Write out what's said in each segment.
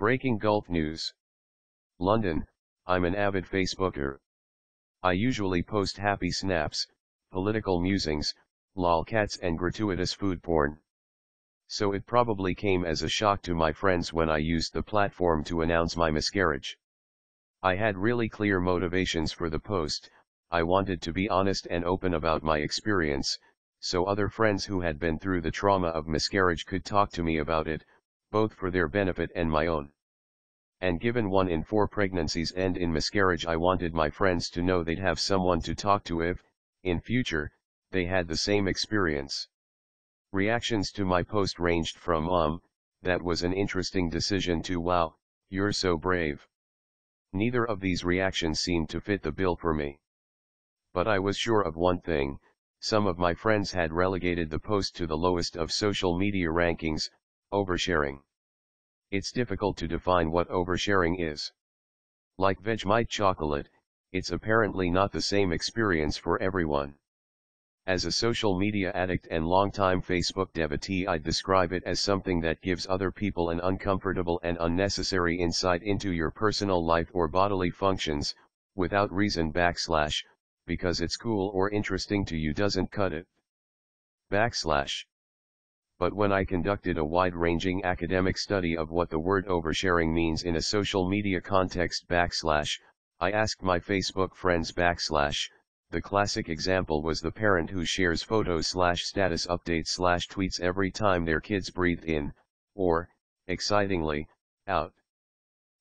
Breaking Gulf News. London, I'm an avid Facebooker. I usually post happy snaps, political musings, lolcats and gratuitous food porn. So it probably came as a shock to my friends when I used the platform to announce my miscarriage. I had really clear motivations for the post. I wanted to be honest and open about my experience, so other friends who had been through the trauma of miscarriage could talk to me about it, both for their benefit and my own. And given 1 in 4 pregnancies end in miscarriage, I wanted my friends to know they'd have someone to talk to if, in future, they had the same experience. Reactions to my post ranged from that was an interesting decision to wow, you're so brave. Neither of these reactions seemed to fit the bill for me. But I was sure of one thing: some of my friends had relegated the post to the lowest of social media rankings, oversharing. It's difficult to define what oversharing is. Like Vegemite chocolate, it's apparently not the same experience for everyone. As a social media addict and longtime Facebook devotee, I'd describe it as something that gives other people an uncomfortable and unnecessary insight into your personal life or bodily functions, without reason / because it's cool or interesting to you doesn't cut it. / But when I conducted a wide-ranging academic study of what the word oversharing means in a social media context / I asked my Facebook friends / the classic example was the parent who shares photos / status updates / tweets every time their kids breathe in, or, excitingly, out.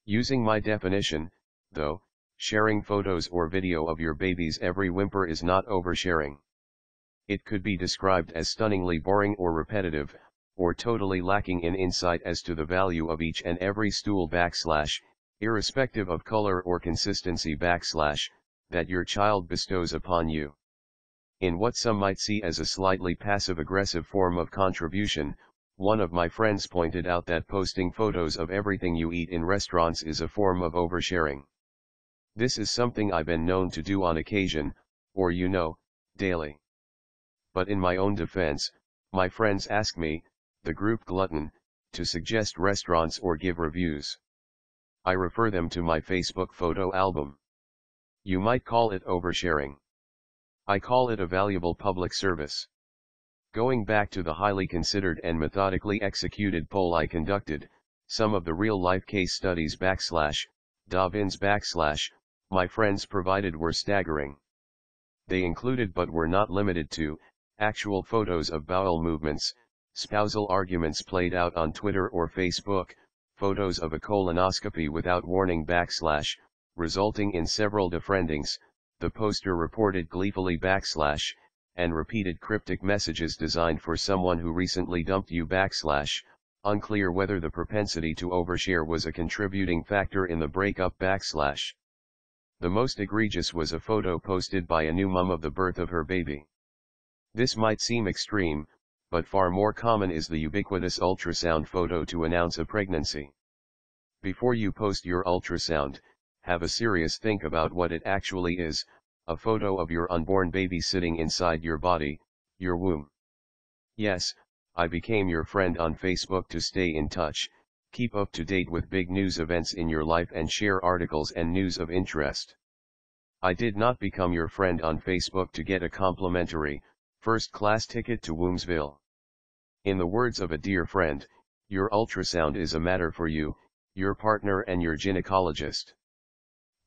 Using my definition, though, sharing photos or video of your baby's every whimper is not oversharing. It could be described as stunningly boring or repetitive, or totally lacking in insight as to the value of each and every stool / irrespective of color or consistency / that your child bestows upon you. In what some might see as a slightly passive-aggressive form of contribution, one of my friends pointed out that posting photos of everything you eat in restaurants is a form of oversharing. This is something I've been known to do on occasion, or daily. But in my own defense, my friends ask me, the group glutton, to suggest restaurants or give reviews. I refer them to my Facebook photo album. You might call it oversharing. I call it a valuable public service. Going back to the highly considered and methodically executed poll I conducted, some of the real-life case studies /davins / my friends provided were staggering. They included but were not limited to actual photos of bowel movements, spousal arguments played out on Twitter or Facebook, photos of a colonoscopy without warning / resulting in several defriendings, the poster reported gleefully / and repeated cryptic messages designed for someone who recently dumped you / unclear whether the propensity to overshare was a contributing factor in the breakup / The most egregious was a photo posted by a new mom of the birth of her baby. This might seem extreme, but far more common is the ubiquitous ultrasound photo to announce a pregnancy. Before you post your ultrasound, have a serious think about what it actually is: a photo of your unborn baby sitting inside your body, your womb. Yes, I became your friend on Facebook to stay in touch, keep up to date with big news events in your life and share articles and news of interest. I did not become your friend on Facebook to get a complimentary, first-class ticket to Wombsville. In the words of a dear friend, your ultrasound is a matter for you, your partner and your gynecologist.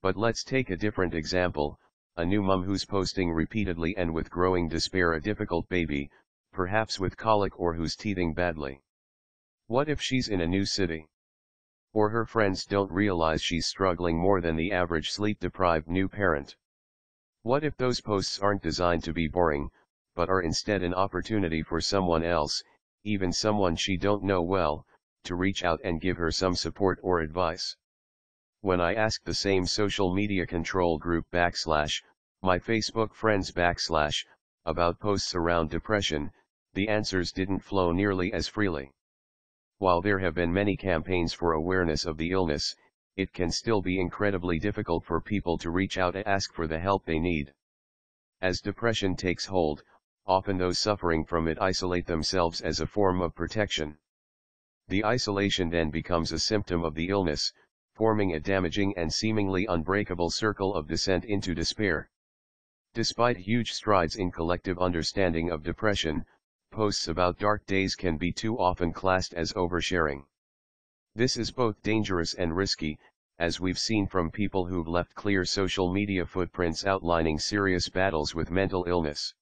But let's take a different example, a new mom who's posting repeatedly and with growing despair a difficult baby, perhaps with colic, or who's teething badly. What if she's in a new city? Or her friends don't realize she's struggling more than the average sleep-deprived new parent? What if those posts aren't designed to be boring, but are instead an opportunity for someone else, even someone she don't know well, to reach out and give her some support or advice? When I asked the same social media control group / my Facebook friends / about posts around depression, the answers didn't flow nearly as freely. While there have been many campaigns for awareness of the illness, it can still be incredibly difficult for people to reach out and ask for the help they need. As depression takes hold, often those suffering from it isolate themselves as a form of protection. The isolation then becomes a symptom of the illness, forming a damaging and seemingly unbreakable circle of descent into despair. Despite huge strides in collective understanding of depression, posts about dark days can be too often classed as oversharing. This is both dangerous and risky, as we've seen from people who've left clear social media footprints outlining serious battles with mental illness.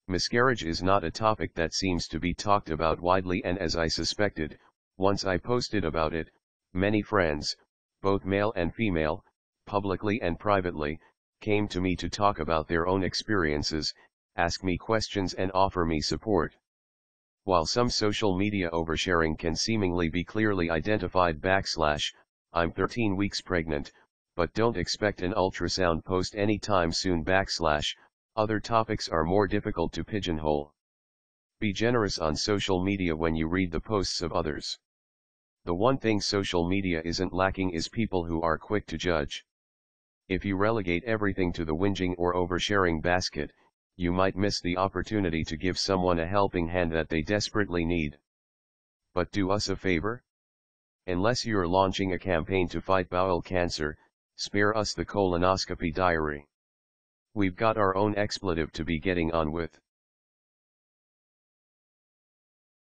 Miscarriage is not a topic that seems to be talked about widely, and as I suspected, once I posted about it, many friends, both male and female, publicly and privately, came to me to talk about their own experiences, ask me questions and offer me support. While some social media oversharing can seemingly be clearly identified / I'm 13 weeks pregnant, but don't expect an ultrasound post anytime soon / other topics are more difficult to pigeonhole. Be generous on social media when you read the posts of others. The one thing social media isn't lacking is people who are quick to judge. If you relegate everything to the whinging or oversharing basket, you might miss the opportunity to give someone a helping hand that they desperately need. But do us a favor? Unless you're launching a campaign to fight bowel cancer, spare us the colonoscopy diary. We've got our own expletive to be getting on with.